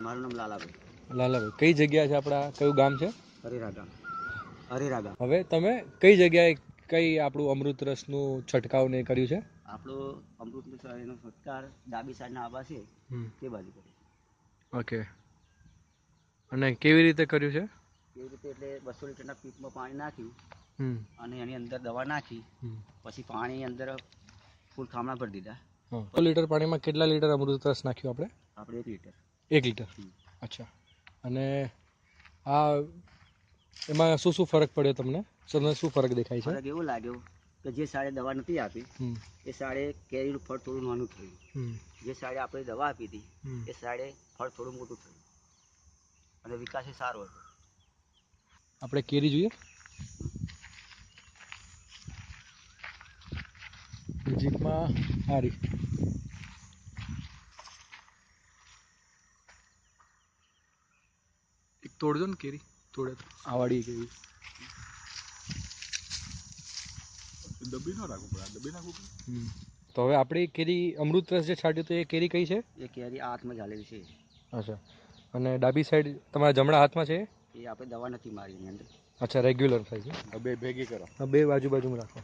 મારું નામ લાલાભાઈ. લાલાભાઈ, કઈ જગ્યા છે આપણા, કયું ગામ છે? હરિરાગા. હરિરાગા. હવે તમે કઈ જગ્યાએ કઈ આપણું અમૃત રસનું છંટકાવ ને કર્યું છે? આપણું અમૃતનું એનો ફટકાર ડાબી સાઈડના આબા છે તે બાજુ કરે. ઓકે. અને કેવી રીતે કર્યું છે? કેવી રીતે એટલે 200 લીટરના પીપમાં પાણી નાખ્યું અને એની અંદર દવા નાખી, પછી પાણી અંદર ફૂલ થાંભલા ભરી દીધા. 100 લીટર પાણીમાં કેટલા લીટર અમૃત રસ નાખ્યું આપણે? આપણે 1 લીટર. 1 લીટર. અચ્છા. અને આ એમાં શું શું ફરક પડ્યો તમને? શું ફરક દેખાય છે? ફરક એવું લાગ્યું કે જે સાડે દવા નથી આપી એ સાડે કેરીનું ફળ થોડું નાનું થયું. જે સાડે આપણે દવા આપી હતી એ સાડે ફળ થોડું મોટું થયું અને વિકાસ સારો હતો. આપણે કેરી જોઈએ. નજીકમાં હારી એક તોડજો ને કેરી, તોડે આવાડી કેરી. દબી ન રાખવું પડે, દબી નાખવું પડે. તો હવે આપણી કેરી અમૃત રસ જે છાંટ્યું તો એ કેરી કઈ છે? એ કેરી આ હાથમાં ઝાલેલી છે. અચ્છા. અને ડાબી સાઈડ તમારા જમણા હાથમાં છે એ આપણે દવા નથી મારી એની અંદર. અચ્છા, રેગ્યુલર થાય છે. બે ભેગી કરો, બે બાજુ બાજુમાં રાખો.